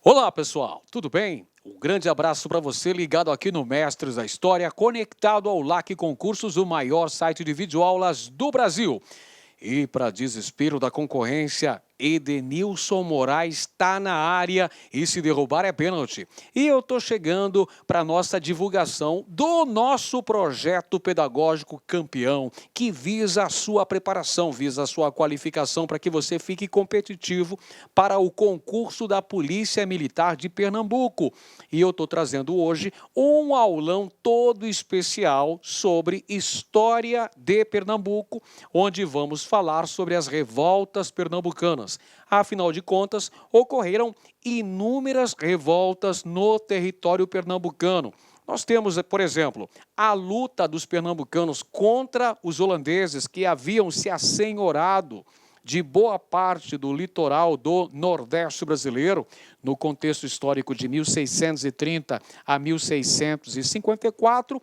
Olá, pessoal, tudo bem? Um grande abraço para você ligado aqui no Mestres da História, conectado ao LAC Concursos, o maior site de videoaulas do Brasil. E para desespero da concorrência, Edenilson Moraes está na área e se derrubar é pênalti. E eu estou chegando para a nossa divulgação do nosso projeto pedagógico campeão, que visa a sua preparação, visa a sua qualificação para que você fique competitivo para o concurso da Polícia Militar de Pernambuco. E eu estou trazendo hoje um aulão todo especial sobre História de Pernambuco, onde vamos falar sobre as revoltas pernambucanas. Afinal de contas, ocorreram inúmeras revoltas no território pernambucano. Nós temos, por exemplo, a luta dos pernambucanos contra os holandeses que haviam se assenhorado de boa parte do litoral do Nordeste brasileiro, no contexto histórico de 1630 a 1654,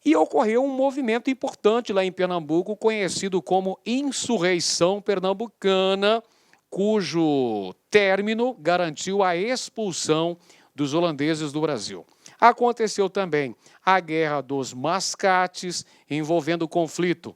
e ocorreu um movimento importante lá em Pernambuco, conhecido como Insurreição Pernambucana, cujo término garantiu a expulsão dos holandeses do Brasil. Aconteceu também a Guerra dos Mascates, envolvendo o conflito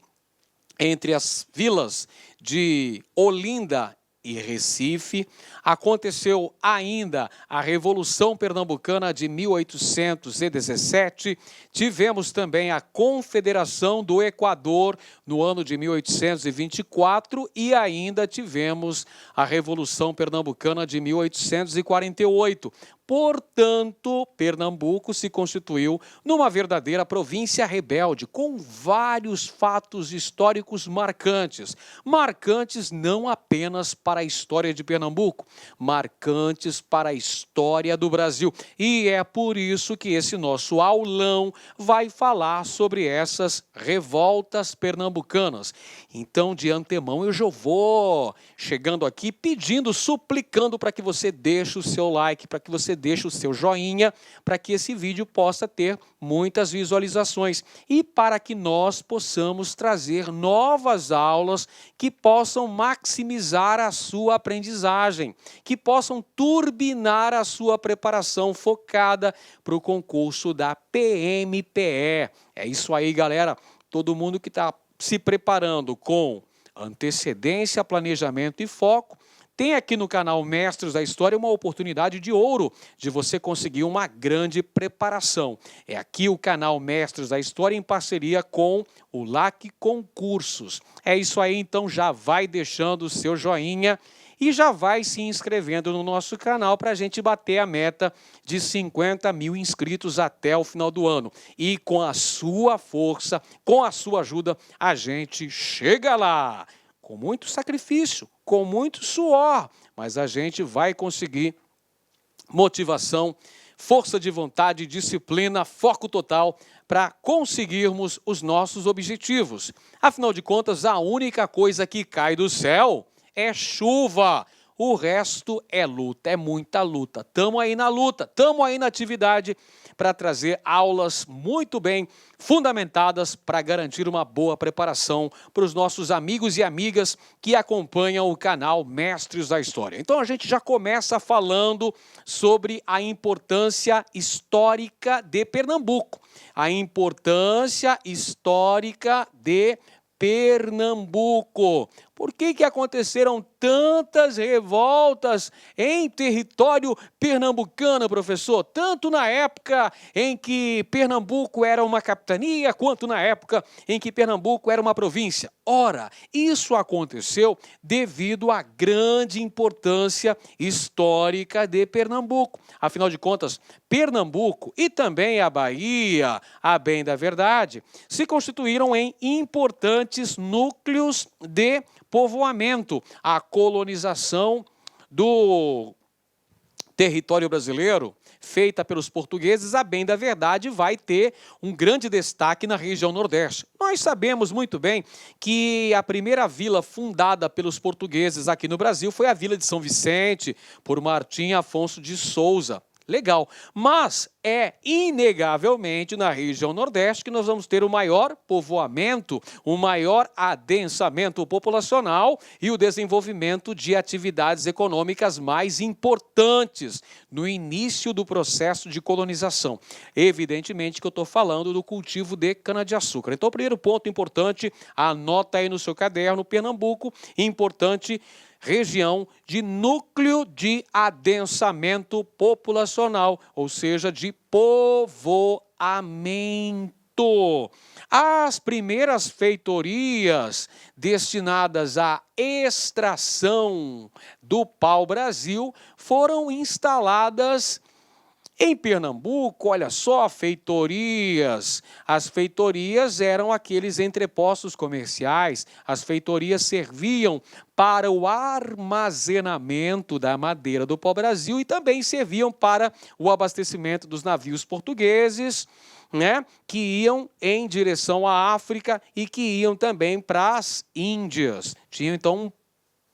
entre as vilas de Olinda e Recife. Aconteceu ainda a Revolução Pernambucana de 1817. Tivemos também a Confederação do Equador no ano de 1824 e ainda tivemos a Revolução Pernambucana de 1848. Portanto, Pernambuco se constituiu numa verdadeira província rebelde, com vários fatos históricos marcantes. Marcantes não apenas para a história de Pernambuco, marcantes para a história do Brasil. E é por isso que esse nosso aulão vai falar sobre essas revoltas pernambucanas. Então, de antemão, eu já vou chegando aqui pedindo, suplicando para que você deixe o seu like, para que você deixe o seu joinha, para que esse vídeo possa ter muitas visualizações e para que nós possamos trazer novas aulas que possam maximizar a sua aprendizagem, que possam turbinar a sua preparação focada para o concurso da PMPE. É isso aí, galera. Todo mundo que está se preparando com antecedência, planejamento e foco, tem aqui no canal Mestres da História uma oportunidade de ouro de você conseguir uma grande preparação. É aqui o canal Mestres da História em parceria com o LAC Concursos. É isso aí, então já vai deixando o seu joinha e já vai se inscrevendo no nosso canal para a gente bater a meta de 50 mil inscritos até o final do ano. E com a sua força, com a sua ajuda, a gente chega lá. Com muito sacrifício, com muito suor, mas a gente vai conseguir motivação, força de vontade, disciplina, foco total para conseguirmos os nossos objetivos. Afinal de contas, a única coisa que cai do céu é chuva. O resto é luta, é muita luta. Estamos aí na luta, estamos aí na atividade para trazer aulas muito bem fundamentadas para garantir uma boa preparação para os nossos amigos e amigas que acompanham o canal Mestres da História. Então a gente já começa falando sobre a importância histórica de Pernambuco. A importância histórica de Pernambuco. Por que aconteceram tantas revoltas em território pernambucano, professor? Tanto na época em que Pernambuco era uma capitania, quanto na época em que Pernambuco era uma província. Ora, isso aconteceu devido à grande importância histórica de Pernambuco. Afinal de contas, Pernambuco e também a Bahia, a bem da verdade, se constituíram em importantes núcleos de povoamento. A colonização do território brasileiro, feita pelos portugueses, a bem da verdade, vai ter um grande destaque na região Nordeste. Nós sabemos muito bem que a primeira vila fundada pelos portugueses aqui no Brasil foi a Vila de São Vicente, por Martim Afonso de Souza. Legal, mas é inegavelmente na região Nordeste que nós vamos ter o maior povoamento, o maior adensamento populacional e o desenvolvimento de atividades econômicas mais importantes no início do processo de colonização. Evidentemente que eu estou falando do cultivo de cana-de-açúcar. Então, o primeiro ponto importante, anota aí no seu caderno, Pernambuco, importante região de núcleo de adensamento populacional, ou seja, de povoamento. As primeiras feitorias destinadas à extração do pau-brasil foram instaladas em Pernambuco. Olha só, feitorias. As feitorias eram aqueles entrepostos comerciais. As feitorias serviam para o armazenamento da madeira do pau-brasil e também serviam para o abastecimento dos navios portugueses, né, que iam em direção à África e que iam também para as Índias. Tinham, então, um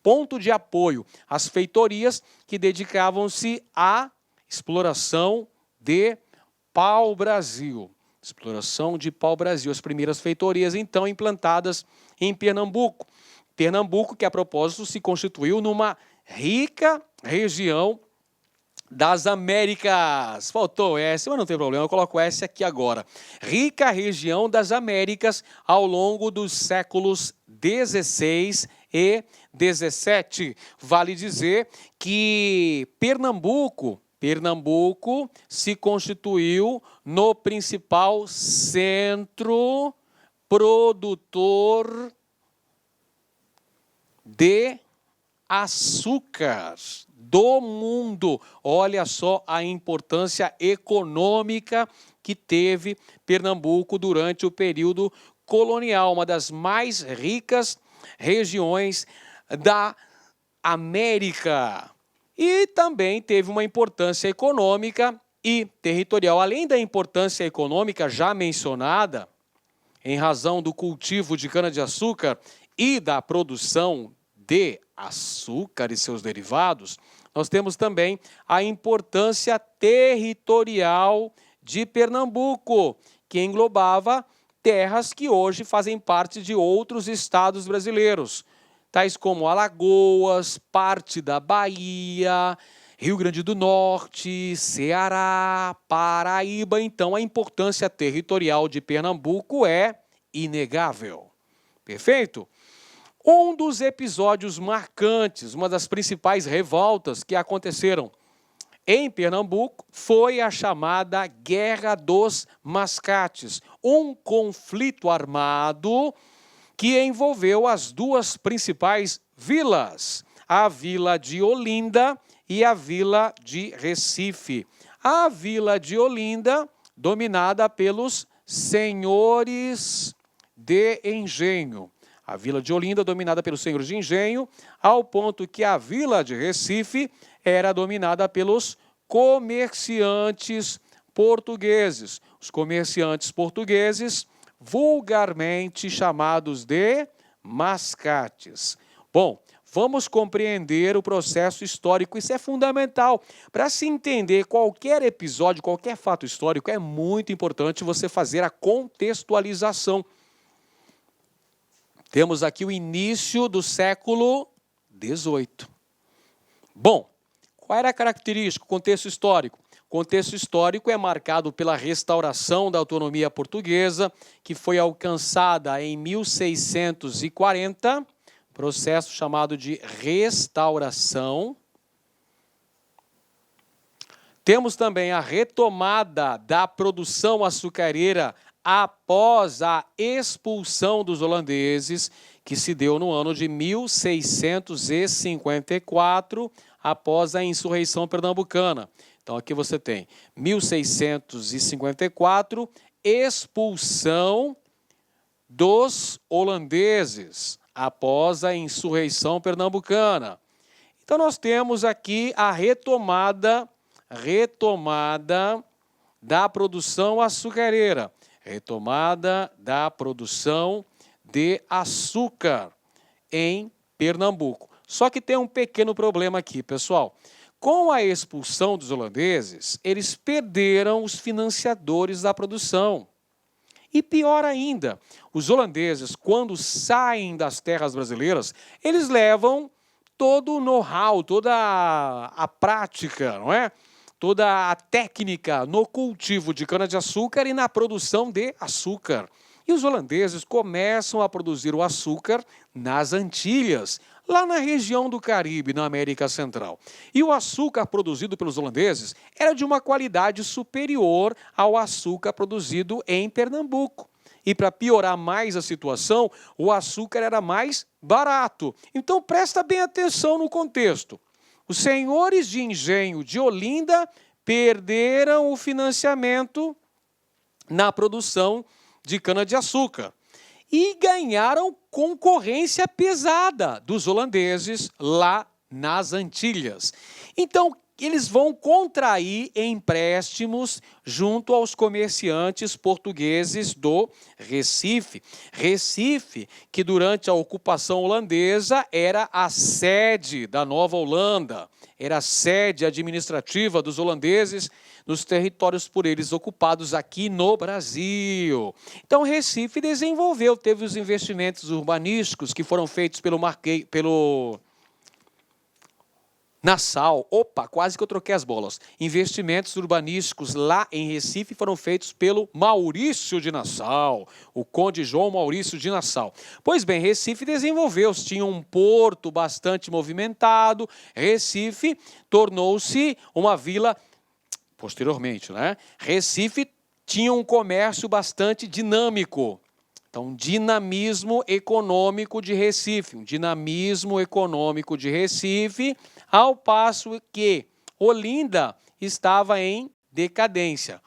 ponto de apoio. As feitorias que dedicavam-se à exploração de pau-brasil. Exploração de pau-brasil. As primeiras feitorias, então, implantadas em Pernambuco. Pernambuco, que a propósito se constituiu numa rica região das Américas. Faltou S, mas não tem problema, eu coloco S aqui agora. Rica região das Américas ao longo dos séculos XVI e XVII. Vale dizer que Pernambuco se constituiu no principal centro produtor de açúcar do mundo. Olha só a importância econômica que teve Pernambuco durante o período colonial, uma das mais ricas regiões da América. E também teve uma importância econômica e territorial. Além da importância econômica já mencionada, em razão do cultivo de cana-de-açúcar e da produção de açúcar e seus derivados, nós temos também a importância territorial de Pernambuco, que englobava terras que hoje fazem parte de outros estados brasileiros, tais como Alagoas, parte da Bahia, Rio Grande do Norte, Ceará, Paraíba. Então, a importância territorial de Pernambuco é inegável. Perfeito? Um dos episódios marcantes, uma das principais revoltas que aconteceram em Pernambuco foi a chamada Guerra dos Mascates, um conflito armado que envolveu as duas principais vilas, a vila de Olinda e a vila de Recife. A vila de Olinda, dominada pelos senhores de engenho. A vila de Olinda, dominada pelos senhores de engenho, ao ponto que a vila de Recife era dominada pelos comerciantes portugueses. Os comerciantes portugueses, vulgarmente chamados de mascates. Bom, vamos compreender o processo histórico. Isso é fundamental. Para se entender qualquer episódio, qualquer fato histórico, é muito importante você fazer a contextualização. Temos aqui o início do século XVIII. Bom, qual era a característica, o contexto histórico? O contexto histórico é marcado pela restauração da autonomia portuguesa, que foi alcançada em 1640, processo chamado de restauração. Temos também a retomada da produção açucareira após a expulsão dos holandeses, que se deu no ano de 1654, após a insurreição pernambucana. Então, aqui você tem 1654, expulsão dos holandeses após a insurreição pernambucana. Então, nós temos aqui a retomada da produção açucareira, retomada da produção de açúcar em Pernambuco. Só que tem um pequeno problema aqui, pessoal. Com a expulsão dos holandeses, eles perderam os financiadores da produção. E pior ainda, os holandeses, quando saem das terras brasileiras, eles levam todo o know-how, toda a prática, não é? Toda a técnica no cultivo de cana-de-açúcar e na produção de açúcar. E os holandeses começam a produzir o açúcar nas Antilhas, lá na região do Caribe, na América Central. E o açúcar produzido pelos holandeses era de uma qualidade superior ao açúcar produzido em Pernambuco. E para piorar mais a situação, o açúcar era mais barato. Então presta bem atenção no contexto. Os senhores de engenho de Olinda perderam o financiamento na produção de cana-de-açúcar e ganharam concorrência pesada dos holandeses lá nas Antilhas. Então, eles vão contrair empréstimos junto aos comerciantes portugueses do Recife. Recife, que durante a ocupação holandesa era a sede da Nova Holanda, era a sede administrativa dos holandeses nos territórios por eles ocupados aqui no Brasil. Então, Recife desenvolveu, teve os investimentos urbanísticos que foram feitos pelo Nassau. Opa, quase que eu troquei as bolas. Investimentos urbanísticos lá em Recife foram feitos pelo Maurício de Nassau, o Conde João Maurício de Nassau. Pois bem, Recife desenvolveu-se, tinha um porto bastante movimentado, Recife tornou-se uma vila. Posteriormente, né? Recife tinha um comércio bastante dinâmico. Então, um dinamismo econômico de Recife, ao passo que Olinda estava em decadência.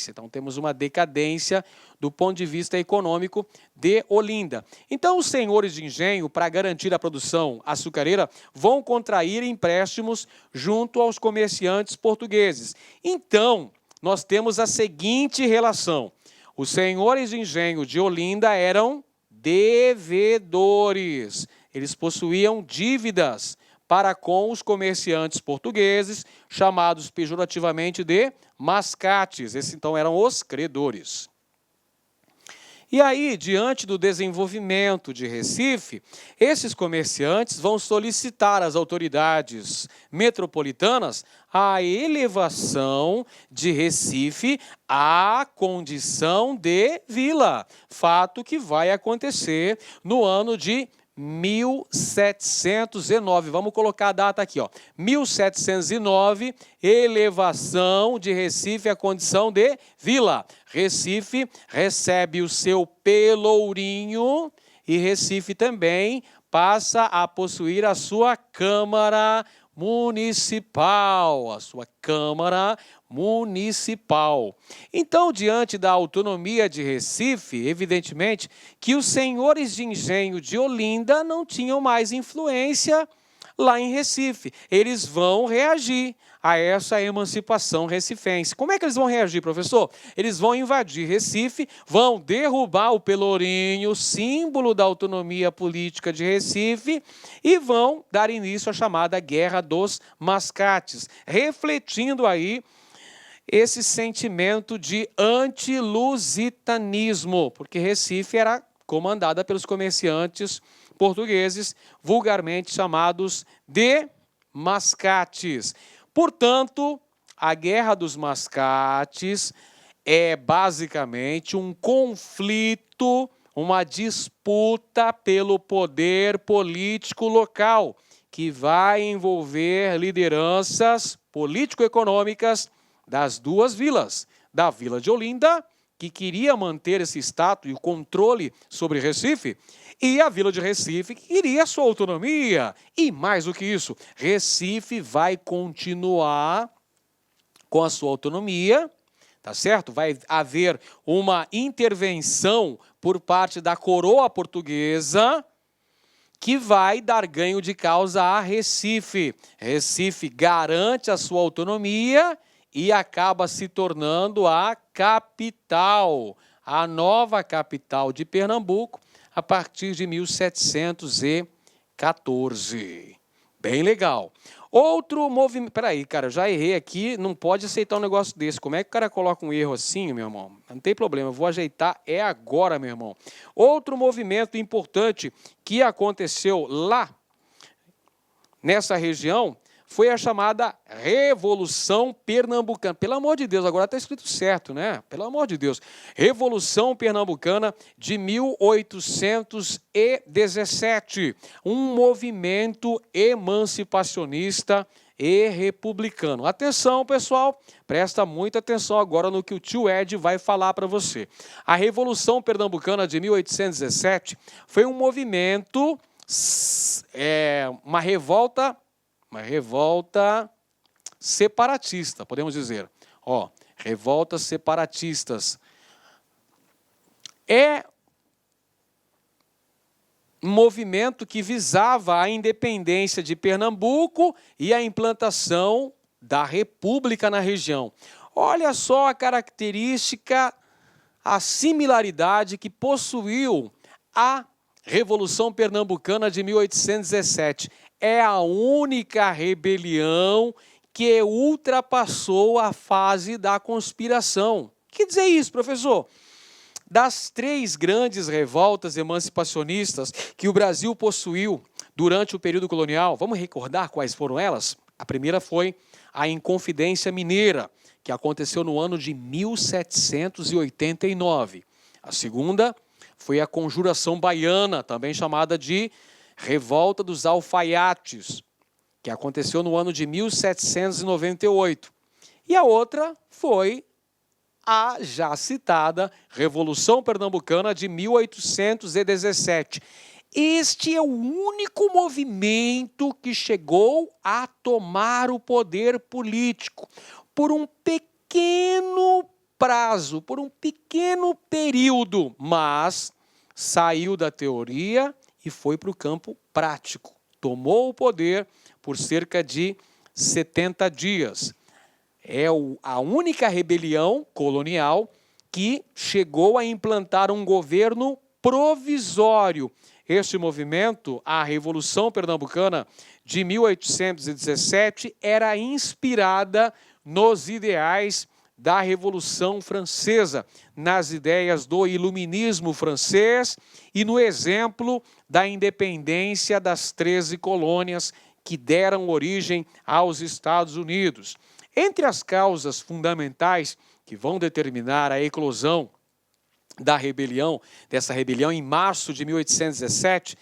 Então, temos uma decadência do ponto de vista econômico de Olinda. Então, os senhores de engenho, para garantir a produção açucareira, vão contrair empréstimos junto aos comerciantes portugueses. Então, nós temos a seguinte relação. Os senhores de engenho de Olinda eram devedores. Eles possuíam dívidas para com os comerciantes portugueses, chamados pejorativamente de mascates. Esses, então, eram os credores. E aí, diante do desenvolvimento de Recife, esses comerciantes vão solicitar às autoridades metropolitanas a elevação de Recife à condição de vila, fato que vai acontecer no ano de 1709, vamos colocar a data aqui, ó. 1709, elevação de Recife à condição de vila. Recife recebe o seu pelourinho e Recife também passa a possuir a sua Câmara Municipal, Então, diante da autonomia de Recife, evidentemente que os senhores de engenho de Olinda não tinham mais influência lá em Recife. Eles vão reagir a essa emancipação recifense. Como é que eles vão reagir, professor? Eles vão invadir Recife, vão derrubar o pelourinho, símbolo da autonomia política de Recife, e vão dar início à chamada Guerra dos Mascates, refletindo aí esse sentimento de antilusitanismo, porque Recife era comandada pelos comerciantes portugueses, vulgarmente chamados de mascates. Portanto, a Guerra dos Mascates é basicamente um conflito, uma disputa pelo poder político local, que vai envolver lideranças político-econômicas das duas vilas, da Vila de Olinda, que queria manter esse status e o controle sobre Recife, e a Vila de Recife, que queria sua autonomia. E mais do que isso, Recife vai continuar com a sua autonomia, tá certo? Vai haver uma intervenção por parte da coroa portuguesa que vai dar ganho de causa a Recife. Recife garante a sua autonomia e acaba se tornando a capital, a nova capital de Pernambuco, a partir de 1714. Bem legal. Outro movimento... Peraí, cara, eu já errei aqui, não pode aceitar um negócio desse. Como é que o cara coloca um erro assim, meu irmão? Não tem problema, eu vou ajeitar, é agora, meu irmão. Outro movimento importante que aconteceu lá, nessa região, foi a chamada Revolução Pernambucana. Pelo amor de Deus, agora está escrito certo, né? Pelo amor de Deus. Revolução Pernambucana de 1817. Um movimento emancipacionista e republicano. Atenção, pessoal, presta muita atenção agora no que o tio Ed vai falar para você. A Revolução Pernambucana de 1817 foi um movimento, uma revolta separatista, podemos dizer. Ó, revoltas separatistas. É um movimento que visava a independência de Pernambuco e a implantação da república na região. Olha só a característica, a similaridade que possuiu a Revolução Pernambucana de 1817. É a única rebelião que ultrapassou a fase da conspiração. O que quer dizer isso, professor? Das 3 grandes revoltas emancipacionistas que o Brasil possuiu durante o período colonial, vamos recordar quais foram elas? A primeira foi a Inconfidência Mineira, que aconteceu no ano de 1789. A segunda foi a Conjuração Baiana, também chamada de Revolta dos Alfaiates, que aconteceu no ano de 1798. E a outra foi a já citada Revolução Pernambucana de 1817. Este é o único movimento que chegou a tomar o poder político por um pequeno prazo, por um pequeno período, mas saiu da teoria e foi para o campo prático. Tomou o poder por cerca de 70 dias. É a única rebelião colonial que chegou a implantar um governo provisório. Este movimento, a Revolução Pernambucana de 1817, era inspirada nos ideais da Revolução Francesa, nas ideias do iluminismo francês e no exemplo da independência das 13 colônias que deram origem aos Estados Unidos. Entre as causas fundamentais que vão determinar a eclosão dessa rebelião em março de 1817,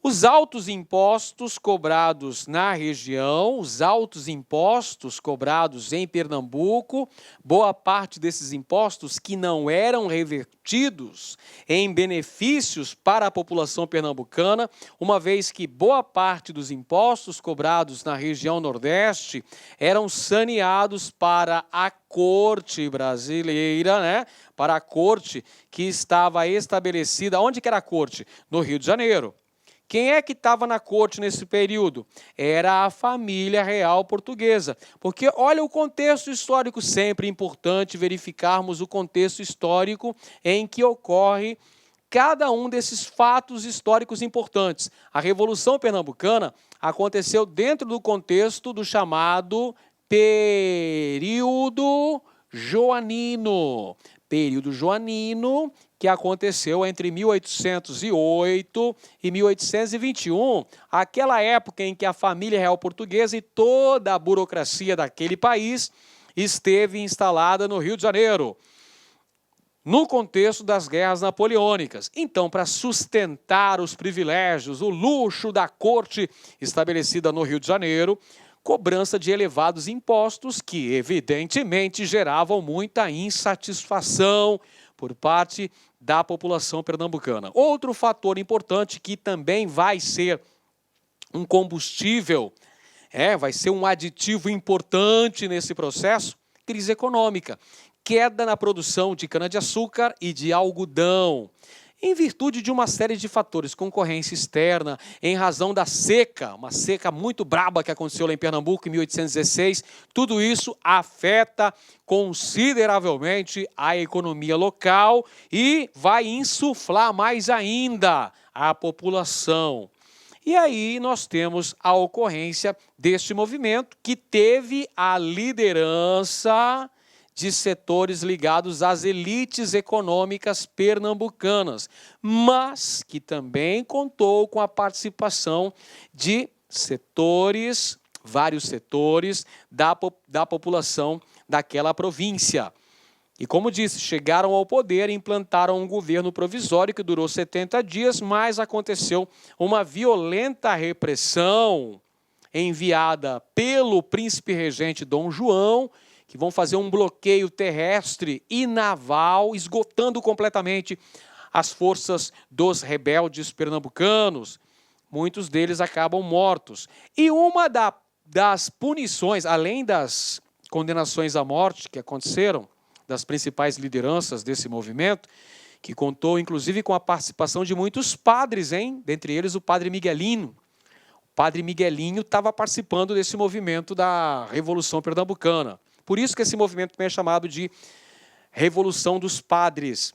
os altos impostos cobrados na região, os altos impostos cobrados em Pernambuco, boa parte desses impostos que não eram revertidos em benefícios para a população pernambucana, uma vez que boa parte dos impostos cobrados na região Nordeste eram saneados para a corte brasileira, né? Para a corte que estava estabelecida. Onde que era a corte? No Rio de Janeiro. Quem é que estava na corte nesse período? Era a família real portuguesa. Porque olha o contexto histórico, sempre importante verificarmos o contexto histórico em que ocorre cada um desses fatos históricos importantes. A Revolução Pernambucana aconteceu dentro do contexto do chamado período joanino. Período joanino, que aconteceu entre 1808 e 1821, aquela época em que a família real portuguesa e toda a burocracia daquele país esteve instalada no Rio de Janeiro, no contexto das guerras napoleônicas. Então, para sustentar os privilégios, o luxo da corte estabelecida no Rio de Janeiro, cobrança de elevados impostos que, evidentemente, geravam muita insatisfação por parte da população pernambucana. Outro fator importante que também vai ser um combustível, vai ser um aditivo importante nesse processo, crise econômica, queda na produção de cana-de-açúcar e de algodão, em virtude de uma série de fatores, concorrência externa, em razão da seca, uma seca muito braba que aconteceu lá em Pernambuco em 1816, tudo isso afeta consideravelmente a economia local e vai insuflar mais ainda a população. E aí nós temos a ocorrência deste movimento que teve a liderança de setores ligados às elites econômicas pernambucanas, mas que também contou com a participação de setores, vários setores da população daquela província. E como disse, chegaram ao poder e implantaram um governo provisório que durou 70 dias, mas aconteceu uma violenta repressão enviada pelo príncipe regente Dom João, que vão fazer um bloqueio terrestre e naval, esgotando completamente as forças dos rebeldes pernambucanos. Muitos deles acabam mortos. E uma das punições, além das condenações à morte que aconteceram, das principais lideranças desse movimento, que contou inclusive com a participação de muitos padres, dentre eles o padre Miguelinho. O padre Miguelinho estava participando desse movimento da Revolução Pernambucana. Por isso que esse movimento também é chamado de Revolução dos Padres.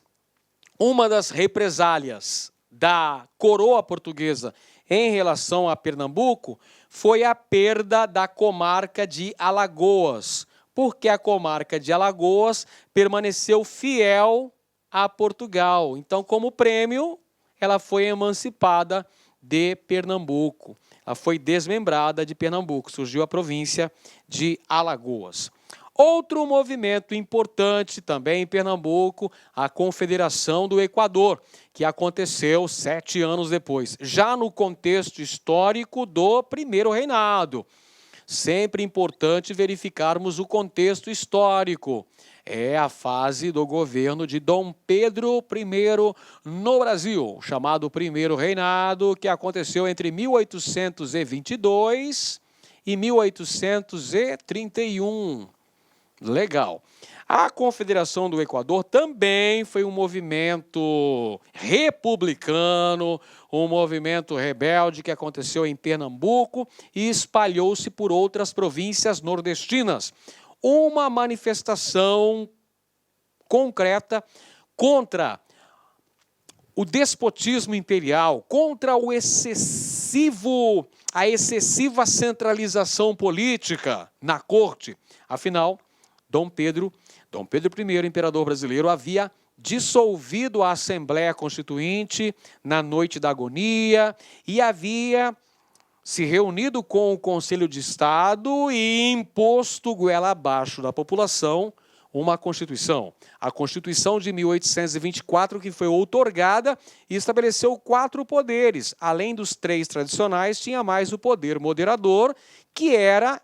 Uma das represálias da coroa portuguesa em relação a Pernambuco foi a perda da comarca de Alagoas, porque a comarca de Alagoas permaneceu fiel a Portugal. Então, como prêmio, ela foi emancipada de Pernambuco. Ela foi desmembrada de Pernambuco, surgiu a província de Alagoas. Outro movimento importante também em Pernambuco, a Confederação do Equador, que aconteceu 7 anos depois, já no contexto histórico do Primeiro Reinado. Sempre importante verificarmos o contexto histórico. É a fase do governo de Dom Pedro I no Brasil, chamado Primeiro Reinado, que aconteceu entre 1822 e 1831. Legal. A Confederação do Equador também foi um movimento republicano, um movimento rebelde que aconteceu em Pernambuco e espalhou-se por outras províncias nordestinas. Uma manifestação concreta contra o despotismo imperial, contra a excessiva centralização política na corte. Afinal, Dom Pedro I, imperador brasileiro, havia dissolvido a Assembleia Constituinte na noite da agonia e havia se reunido com o Conselho de Estado e imposto goela abaixo da população uma Constituição. A Constituição de 1824, que foi outorgada e estabeleceu 4 poderes. Além dos 3 tradicionais, tinha mais o poder moderador, que era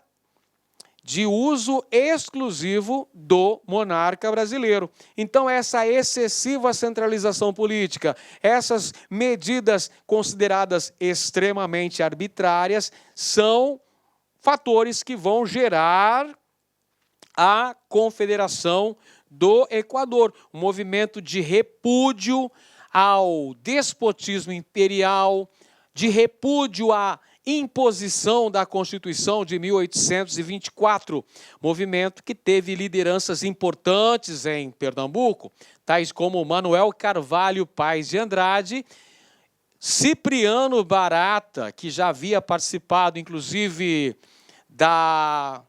de uso exclusivo do monarca brasileiro. Então, essa excessiva centralização política, essas medidas consideradas extremamente arbitrárias, são fatores que vão gerar a Confederação do Equador, um movimento de repúdio ao despotismo imperial, de repúdio à imposição da Constituição de 1824, movimento que teve lideranças importantes em Pernambuco, tais como Manuel Carvalho Paes de Andrade, Cipriano Barata, que já havia participado, inclusive, da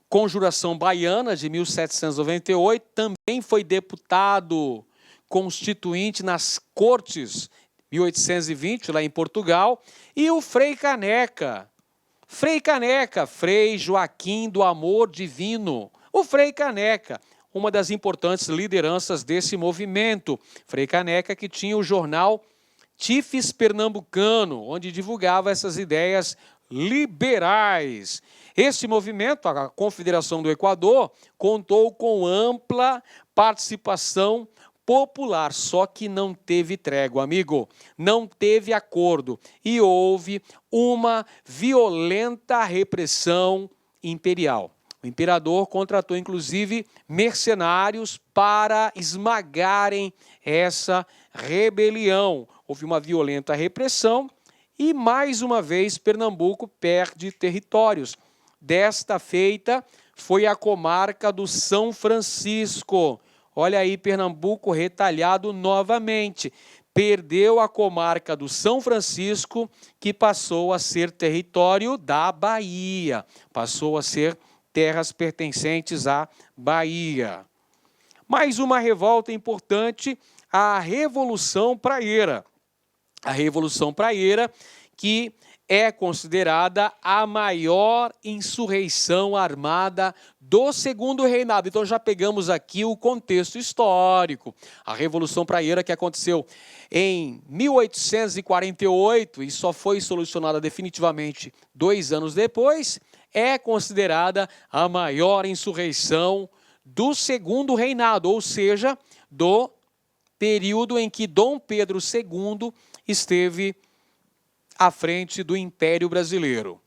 Conjuração Baiana de 1798, também foi deputado constituinte nas Cortes 1820, lá em Portugal, e o Frei Caneca, Frei Joaquim do Amor Divino, o Frei Caneca, uma das importantes lideranças desse movimento. Frei Caneca, que tinha o jornal Tifes Pernambucano, onde divulgava essas ideias liberais. Esse movimento, a Confederação do Equador, contou com ampla participação popular, só que não teve trégua, amigo, não teve acordo e houve uma violenta repressão imperial. O imperador contratou, inclusive, mercenários para esmagarem essa rebelião. Houve uma violenta repressão e, mais uma vez, Pernambuco perde territórios. Desta feita, foi a comarca do São Francisco. Olha aí, Pernambuco retalhado novamente. perdeu a comarca do São Francisco, que passou a ser território da Bahia, passou a ser terras pertencentes à Bahia. Mais uma revolta importante, a Revolução Praieira. A Revolução Praieira, que é considerada a maior insurreição armada do Segundo Reinado. Então já pegamos aqui o contexto histórico. A Revolução Praieira, que aconteceu em 1848 e só foi solucionada definitivamente 2 anos depois, é considerada a maior insurreição do Segundo Reinado, ou seja, do período em que Dom Pedro II esteve à frente do Império Brasileiro.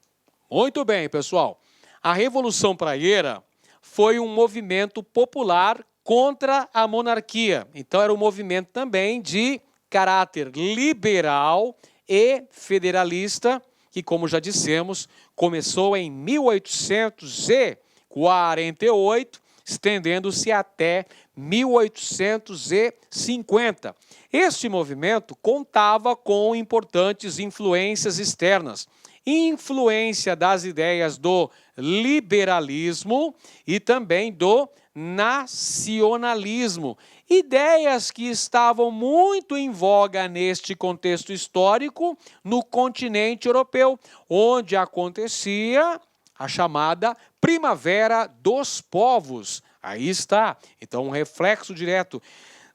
Muito bem, pessoal. A Revolução Praieira foi um movimento popular contra a monarquia. Então, era um movimento também de caráter liberal e federalista, que, como já dissemos, começou em 1848, estendendo-se até 1850. Este movimento contava com importantes influências externas, influência das ideias do liberalismo e também do nacionalismo, ideias que estavam muito em voga neste contexto histórico no continente europeu, onde acontecia a chamada Primavera dos Povos. Aí está, então, um reflexo direto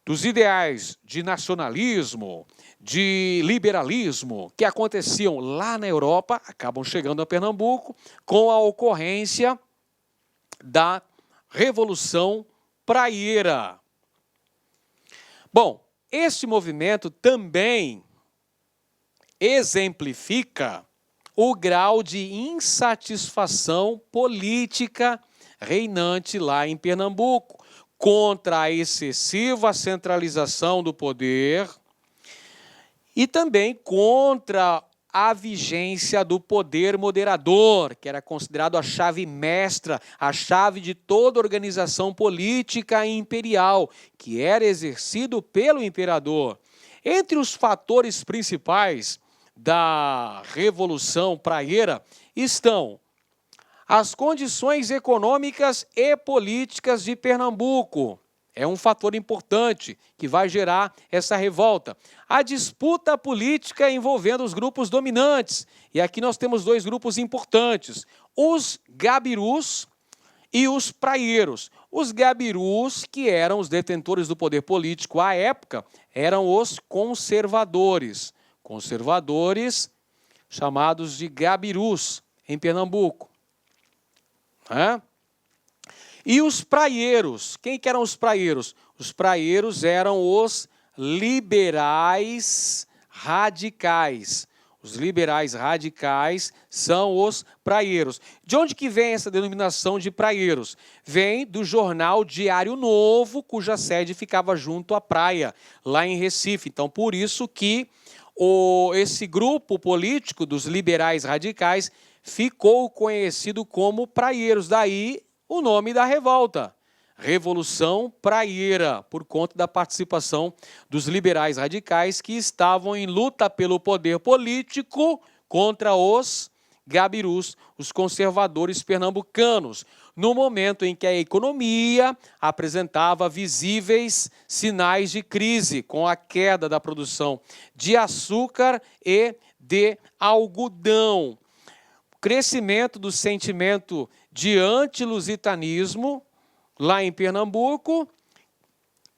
dos ideais de nacionalismo, de liberalismo, que aconteciam lá na Europa, acabam chegando a Pernambuco, com a ocorrência da Revolução Praieira. Bom, este movimento também exemplifica o grau de insatisfação política reinante lá em Pernambuco, contra a excessiva centralização do poder e também contra a vigência do poder moderador, que era considerado a chave mestra, a chave de toda organização política imperial, que era exercido pelo imperador. Entre os fatores principais da Revolução Praieira estão as condições econômicas e políticas de Pernambuco. É um fator importante que vai gerar essa revolta. A disputa política envolvendo os grupos dominantes. E aqui nós temos 2 grupos importantes, os gabirus e os praieiros. Os gabirus, que eram os detentores do poder político à época, eram os conservadores. Conservadores chamados de gabirus em Pernambuco. E os praieiros, quem que eram os praieiros? Os praieiros eram os liberais radicais. Os liberais radicais são os praieiros. De onde que vem essa denominação de praieiros? Vem do jornal Diário Novo, cuja sede ficava junto à praia, lá em Recife. Então, por isso que esse grupo político dos liberais radicais ficou conhecido como praieiros, daí o nome da revolta, Revolução Praieira, por conta da participação dos liberais radicais que estavam em luta pelo poder político contra os gabirus, os conservadores pernambucanos, no momento em que a economia apresentava visíveis sinais de crise, com a queda da produção de açúcar e de algodão. Crescimento do sentimento de antilusitanismo lá em Pernambuco,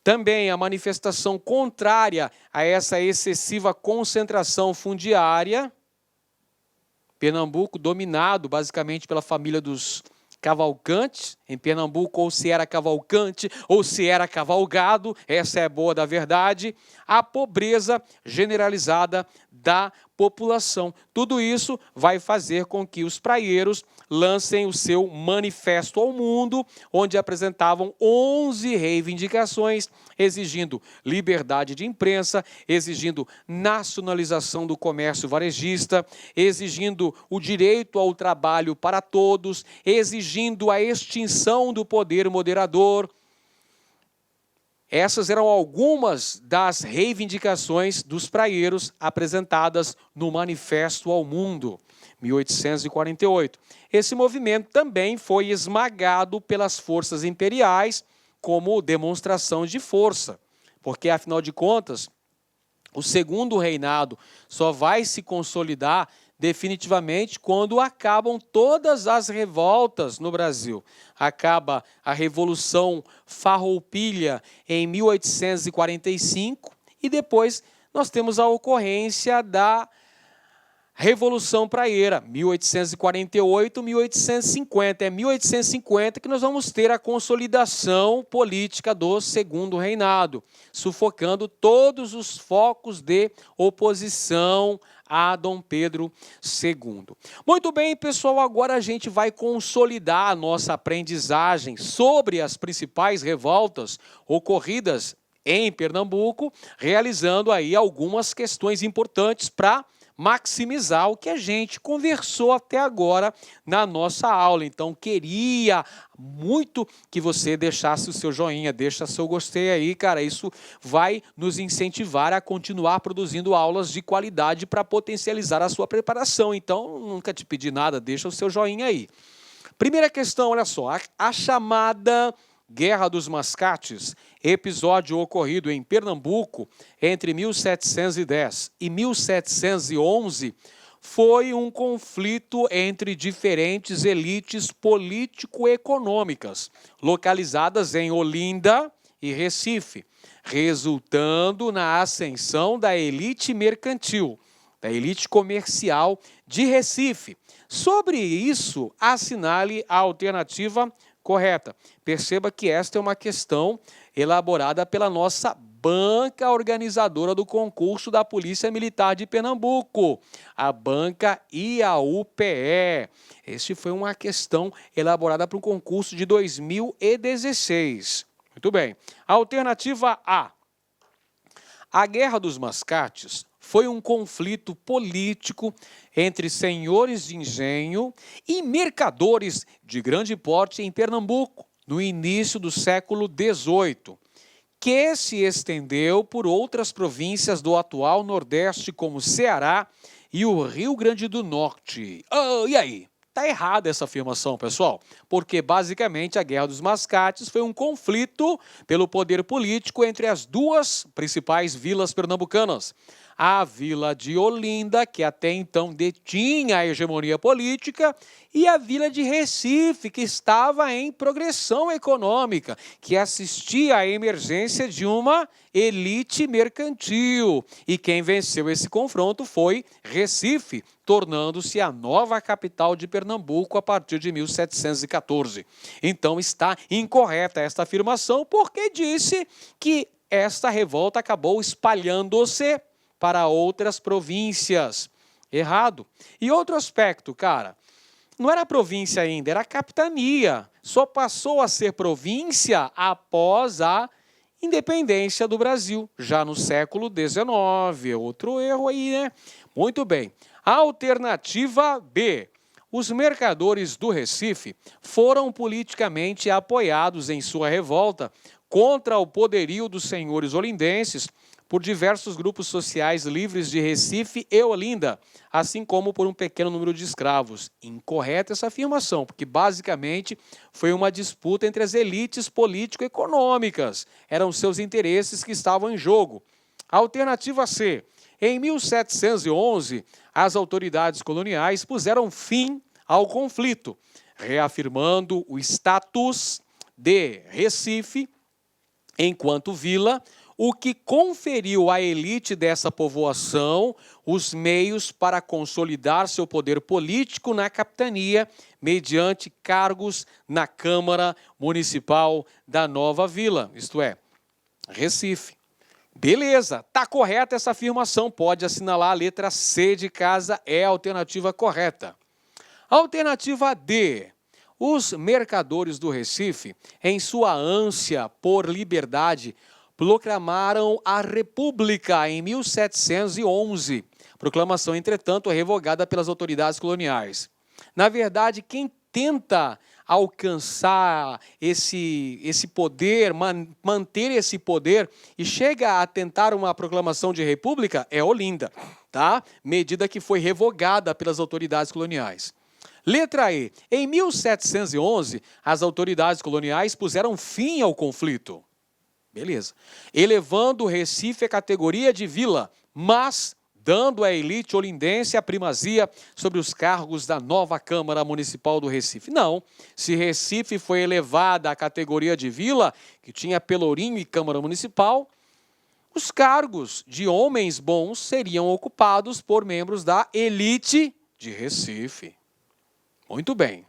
também a manifestação contrária a essa excessiva concentração fundiária. Pernambuco dominado basicamente pela família dos Cavalcantes, em Pernambuco, ou se era Cavalcante, ou se era cavalgado, essa é boa da verdade, a pobreza generalizada da população. Tudo isso vai fazer com que os praieiros lancem o seu manifesto ao mundo, onde apresentavam 11 reivindicações, exigindo liberdade de imprensa, exigindo nacionalização do comércio varejista, exigindo o direito ao trabalho para todos, exigindo a extinção do poder moderador. Essas eram algumas das reivindicações dos praieiros apresentadas no Manifesto ao Mundo, 1848. Esse movimento também foi esmagado pelas forças imperiais como demonstração de força, porque, afinal de contas, o segundo reinado só vai se consolidar definitivamente quando acabam todas as revoltas no Brasil. Acaba a Revolução Farroupilha em 1845 e depois nós temos a ocorrência da Revolução Praieira, 1848, 1850. É 1850 que nós vamos ter a consolidação política do segundo reinado, sufocando todos os focos de oposição a Dom Pedro II. Muito bem, pessoal, agora a gente vai consolidar a nossa aprendizagem sobre as principais revoltas ocorridas em Pernambuco, realizando aí algumas questões importantes para maximizar o que a gente conversou até agora na nossa aula. Então, queria muito que você deixasse o seu joinha, deixa seu gostei aí, cara. Isso vai nos incentivar a continuar produzindo aulas de qualidade para potencializar a sua preparação. Então, nunca te pedi nada, deixa o seu joinha aí. Primeira questão, olha só, a chamada Guerra dos Mascates, episódio ocorrido em Pernambuco entre 1710 e 1711, foi um conflito entre diferentes elites político-econômicas, localizadas em Olinda e Recife, resultando na ascensão da elite mercantil, da elite comercial de Recife. Sobre isso, assinale a alternativa correta. Perceba que esta é uma questão elaborada pela nossa banca organizadora do concurso da Polícia Militar de Pernambuco, a banca IAUPE. Este foi uma questão elaborada para o concurso de 2016. Muito bem. Alternativa A. A Guerra dos Mascates foi um conflito político entre senhores de engenho e mercadores de grande porte em Pernambuco, no início do século XVIII, que se estendeu por outras províncias do atual Nordeste, como Ceará e o Rio Grande do Norte. E aí? Está errada essa afirmação, pessoal, porque basicamente a Guerra dos Mascates foi um conflito pelo poder político entre as duas principais vilas pernambucanas. A vila de Olinda, que até então detinha a hegemonia política, e a vila de Recife, que estava em progressão econômica, que assistia à emergência de uma elite mercantil. E quem venceu esse confronto foi Recife, tornando-se a nova capital de Pernambuco a partir de 1714. Então está incorreta esta afirmação, porque disse que esta revolta acabou espalhando-se para outras províncias. Errado. E outro aspecto, cara, não era província ainda, era capitania. Só passou a ser província após a independência do Brasil, já no século XIX. Outro erro aí, né? Muito bem. Alternativa B. Os mercadores do Recife foram politicamente apoiados em sua revolta contra o poderio dos senhores olindenses por diversos grupos sociais livres de Recife e Olinda, assim como por um pequeno número de escravos. Incorreta essa afirmação, porque basicamente foi uma disputa entre as elites político-econômicas. Eram seus interesses que estavam em jogo. Alternativa C. Em 1711, as autoridades coloniais puseram fim ao conflito, reafirmando o status de Recife enquanto vila, o que conferiu à elite dessa povoação os meios para consolidar seu poder político na capitania, mediante cargos na Câmara Municipal da nova vila, isto é, Recife. Beleza, está correta essa afirmação, pode assinalar a letra C de casa, é a alternativa correta. Alternativa D. Os mercadores do Recife, em sua ânsia por liberdade, proclamaram a República em 1711. Proclamação, entretanto, revogada pelas autoridades coloniais. Na verdade, quem tenta alcançar esse poder, manter esse poder e chega a tentar uma proclamação de república é Olinda, tá? Medida que foi revogada pelas autoridades coloniais. Letra E. Em 1711, as autoridades coloniais puseram fim ao conflito. Beleza. Elevando o Recife à categoria de vila, mas dando à elite olindense a primazia sobre os cargos da nova Câmara Municipal do Recife. Não, se Recife foi elevada à categoria de vila, que tinha Pelourinho e Câmara Municipal, os cargos de homens bons seriam ocupados por membros da elite de Recife. Muito bem.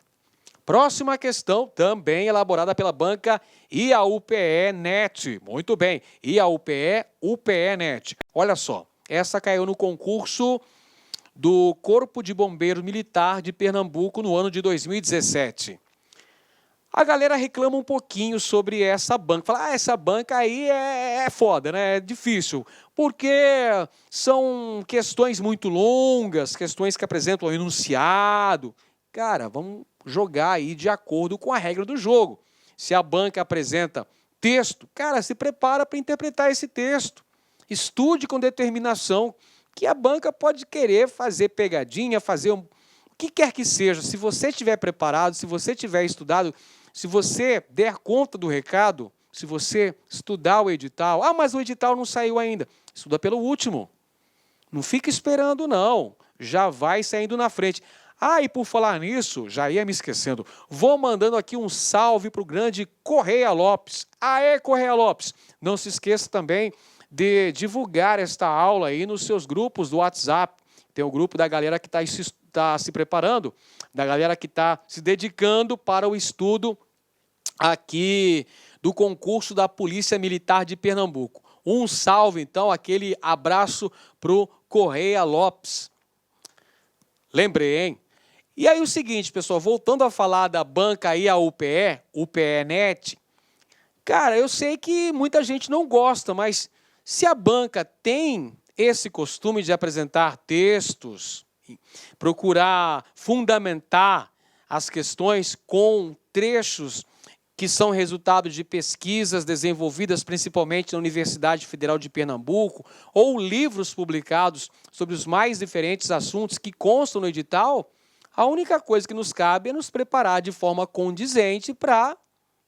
Próxima questão, também elaborada pela banca IAUPE-NET. Muito bem, IAUPE-UPE-NET. Olha só. Essa caiu no concurso do Corpo de Bombeiros Militar de Pernambuco no ano de 2017. A galera reclama um pouquinho sobre essa banca. Fala, essa banca aí é foda, né? É difícil, porque são questões muito longas, questões que apresentam o enunciado. Cara, vamos jogar aí de acordo com a regra do jogo. Se a banca apresenta texto, cara, se prepara para interpretar esse texto. Estude com determinação, que a banca pode querer fazer pegadinha, fazer o que quer que seja. Se você estiver preparado, se você tiver estudado, se você der conta do recado, se você estudar o edital, mas o edital não saiu ainda, estuda pelo último. Não fica esperando, não. Já vai saindo na frente. E por falar nisso, já ia me esquecendo, vou mandando aqui um salve para o grande Correia Lopes. Aê, Correia Lopes! Não se esqueça também de divulgar esta aula aí nos seus grupos do WhatsApp. Tem o grupo da galera que está se preparando, da galera que está se dedicando para o estudo aqui do concurso da Polícia Militar de Pernambuco. Um salve, então, aquele abraço para o Correia Lopes. Lembrei, hein? E aí o seguinte, pessoal, voltando a falar da banca IAUPE, UPE-NET, cara, eu sei que muita gente não gosta, mas se a banca tem esse costume de apresentar textos, procurar fundamentar as questões com trechos que são resultado de pesquisas desenvolvidas principalmente na Universidade Federal de Pernambuco, ou livros publicados sobre os mais diferentes assuntos que constam no edital, a única coisa que nos cabe é nos preparar de forma condizente para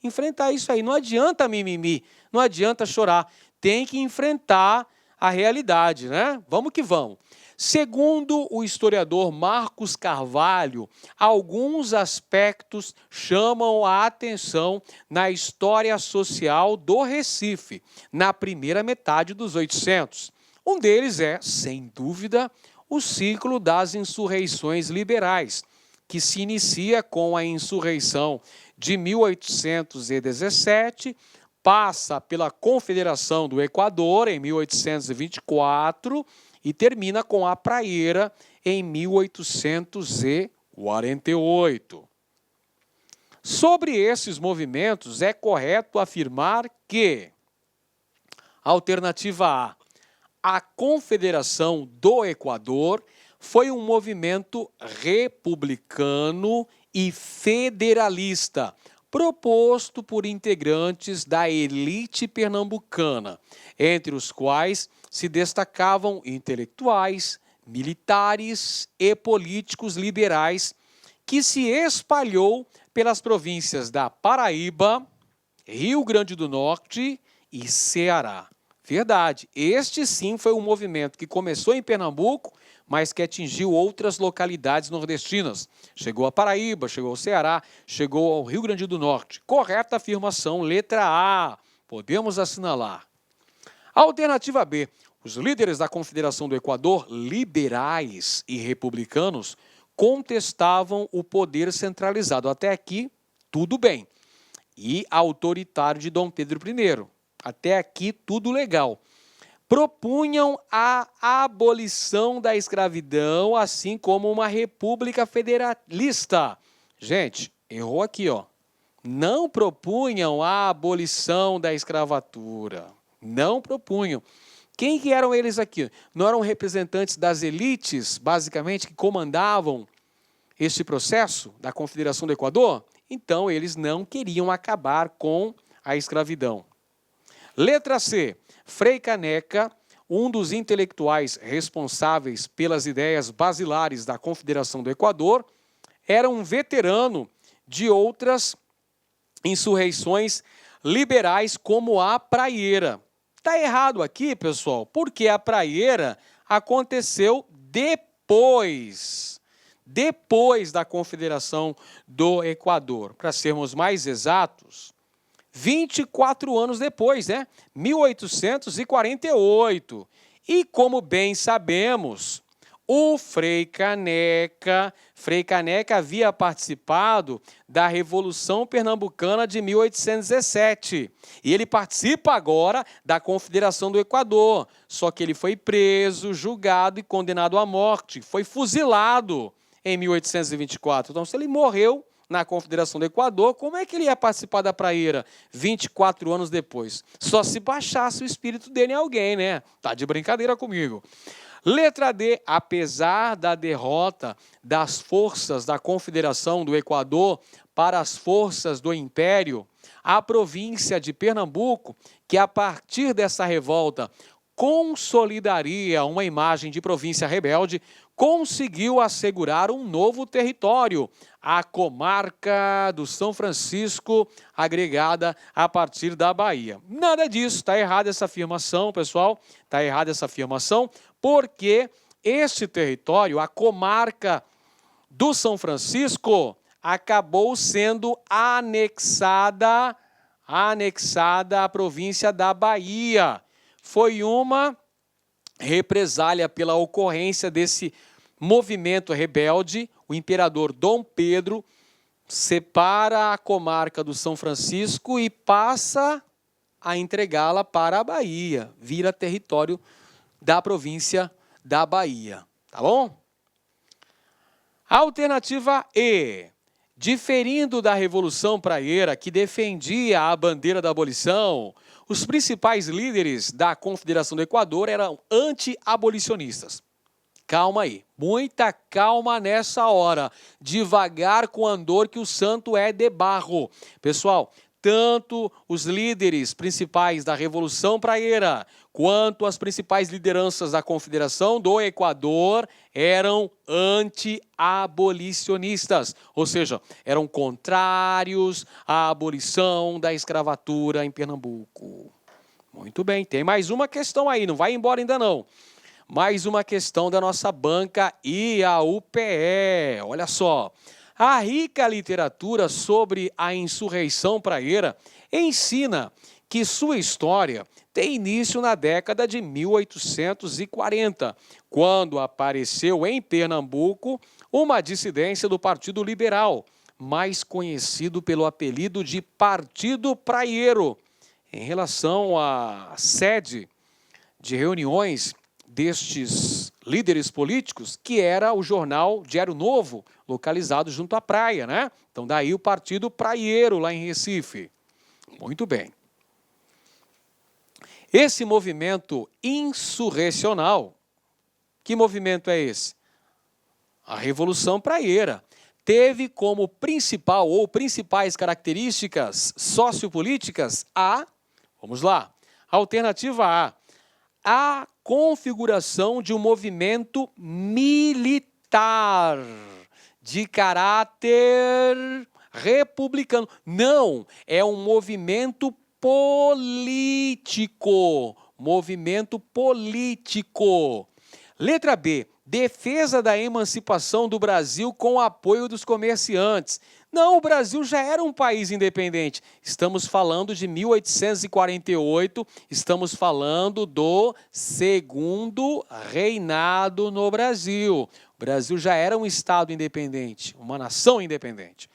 enfrentar isso aí. Não adianta mimimi, não adianta chorar. Tem que enfrentar a realidade, né? Vamos que vamos. Segundo o historiador Marcos Carvalho, alguns aspectos chamam a atenção na história social do Recife, na primeira metade dos 800. Um deles é, sem dúvida, o ciclo das insurreições liberais, que se inicia com a insurreição de 1817, passa pela Confederação do Equador, em 1824, e termina com a Praieira, em 1848. Sobre esses movimentos, é correto afirmar que, alternativa A Confederação do Equador foi um movimento republicano e federalista, proposto por integrantes da elite pernambucana, entre os quais se destacavam intelectuais, militares e políticos liberais, que se espalhou pelas províncias da Paraíba, Rio Grande do Norte e Ceará. Verdade, este sim foi um movimento que começou em Pernambuco, mas que atingiu outras localidades nordestinas. Chegou a Paraíba, chegou ao Ceará, chegou ao Rio Grande do Norte. Correta afirmação, letra A. Podemos assinalar. Alternativa B. Os líderes da Confederação do Equador, liberais e republicanos, contestavam o poder centralizado. Até aqui, tudo bem. E autoritário de Dom Pedro I. Até aqui, tudo legal. Propunham a abolição da escravidão, assim como uma república federalista. Gente, errou aqui, ó. Não propunham a abolição da escravatura. Não propunham. Quem que eram eles aqui? Não eram representantes das elites, basicamente, que comandavam este processo da Confederação do Equador? Então, eles não queriam acabar com a escravidão. Letra C. Frei Caneca, um dos intelectuais responsáveis pelas ideias basilares da Confederação do Equador, era um veterano de outras insurreições liberais, como a praieira. Está errado aqui, pessoal, porque a praieira aconteceu depois da Confederação do Equador. Para sermos mais exatos, 24 anos depois, 1848. E como bem sabemos, o Frei Caneca havia participado da Revolução Pernambucana de 1817. E ele participa agora da Confederação do Equador. Só que ele foi preso, julgado e condenado à morte. Foi fuzilado em 1824. Então, se ele morreu na Confederação do Equador, como é que ele ia participar da praieira 24 anos depois? Só se baixasse o espírito dele em alguém, né? Tá de brincadeira comigo. Letra D. Apesar da derrota das forças da Confederação do Equador para as forças do Império, a província de Pernambuco, que a partir dessa revolta consolidaria uma imagem de província rebelde, conseguiu assegurar um novo território, a comarca do São Francisco, agregada a partir da Bahia. Nada disso, está errada essa afirmação, pessoal, está errada essa afirmação, porque este território, a comarca do São Francisco, acabou sendo anexada à província da Bahia. Foi uma represália pela ocorrência desse movimento rebelde. O imperador Dom Pedro separa a comarca do São Francisco e passa a entregá-la para a Bahia, vira território da província da Bahia, tá bom? Alternativa E. Diferindo da Revolução Praieira, que defendia a bandeira da abolição, os principais líderes da Confederação do Equador eram anti-abolicionistas. Calma aí, muita calma nessa hora. Devagar com o andor que o santo é de barro. Pessoal, tanto os líderes principais da Revolução Praieira quanto as principais lideranças da Confederação do Equador eram anti-abolicionistas, ou seja, eram contrários à abolição da escravatura em Pernambuco. Muito bem, tem mais uma questão aí, não vai embora ainda não. Mais uma questão da nossa banca e a UPE. Olha só, a rica literatura sobre a insurreição praieira ensina que sua história tem início na década de 1840, quando apareceu em Pernambuco uma dissidência do Partido Liberal, mais conhecido pelo apelido de Partido Praieiro, em relação à sede de reuniões destes líderes políticos, que era o jornal Diário Novo, localizado junto à praia, né? Então, daí o Partido Praieiro, lá em Recife. Muito bem. Esse movimento insurrecional, que movimento é esse? A Revolução Praieira. Teve como principal ou principais características sociopolíticas vamos lá, alternativa a configuração de um movimento militar de caráter republicano. Não, é um movimento político. Movimento político. Letra B. Defesa da emancipação do Brasil com o apoio dos comerciantes. Não, o Brasil já era um país independente. Estamos falando de 1848, estamos falando do Segundo Reinado no Brasil. O Brasil já era um estado independente, uma nação independente.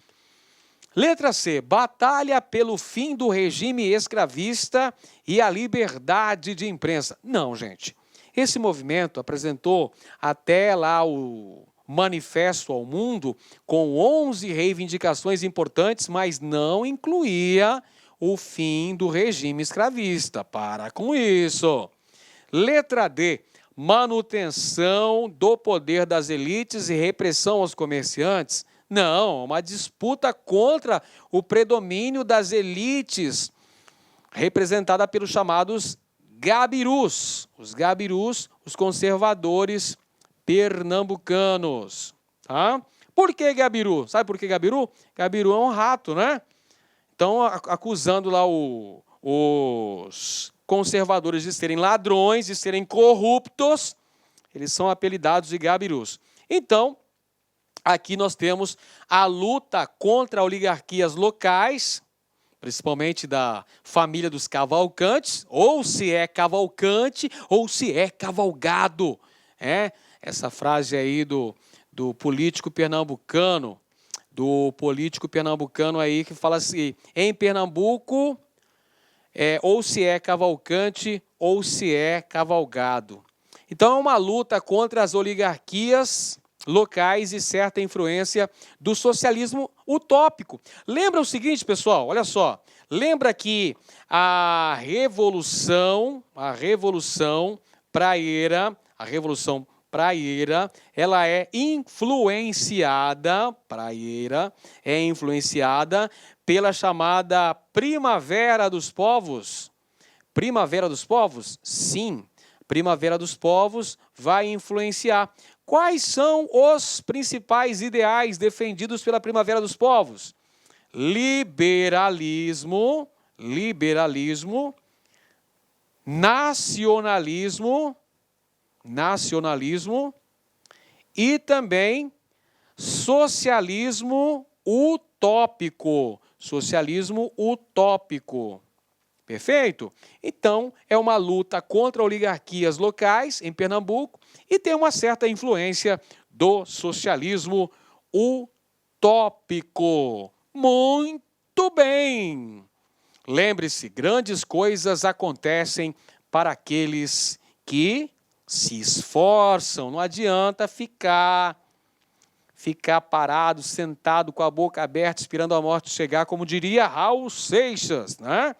Letra C. Batalha pelo fim do regime escravista e a liberdade de imprensa. Não, gente. Esse movimento apresentou até lá o Manifesto ao Mundo com 11 reivindicações importantes, mas não incluía o fim do regime escravista. Para com isso. Letra D. Manutenção do poder das elites e repressão aos comerciantes. Não, uma disputa contra o predomínio das elites, representada pelos chamados gabirus. Os gabirus, os conservadores pernambucanos. Tá? Por que gabiru? Sabe por que gabiru? Gabiru é um rato, né? Então, acusando lá os conservadores de serem ladrões, de serem corruptos, eles são apelidados de gabirus. Então, aqui nós temos a luta contra oligarquias locais, principalmente da família dos Cavalcantes, ou se é Cavalcante, ou se é Cavalgado. Essa frase aí do político pernambucano, aí que fala assim, em Pernambuco, ou se é Cavalcante, ou se é Cavalgado. Então é uma luta contra as oligarquias locais e certa influência do socialismo utópico. Lembra o seguinte, pessoal, olha só, lembra que a Revolução Praieira, ela é influenciada pela chamada Primavera dos Povos. Primavera dos Povos? Sim, Primavera dos Povos vai influenciar. Quais são os principais ideais defendidos pela Primavera dos Povos? Liberalismo, nacionalismo e também socialismo utópico. Perfeito? Então, é uma luta contra oligarquias locais em Pernambuco e tem uma certa influência do socialismo utópico. Muito bem! Lembre-se, grandes coisas acontecem para aqueles que se esforçam. Não adianta ficar parado, sentado, com a boca aberta, esperando a morte chegar, como diria Raul Seixas, né?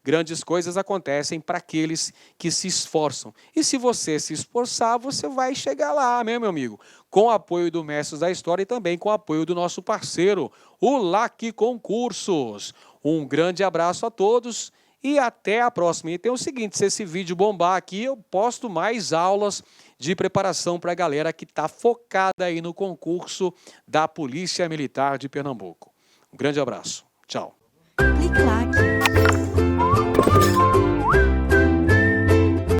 Grandes coisas acontecem para aqueles que se esforçam. E se você se esforçar, você vai chegar lá, meu amigo. Com o apoio do Mestres da História e também com o apoio do nosso parceiro, o LAC Concursos. Um grande abraço a todos e até a próxima. E tem o seguinte, se esse vídeo bombar aqui, eu posto mais aulas de preparação para a galera que está focada aí no concurso da Polícia Militar de Pernambuco. Um grande abraço. Tchau. Clique lá.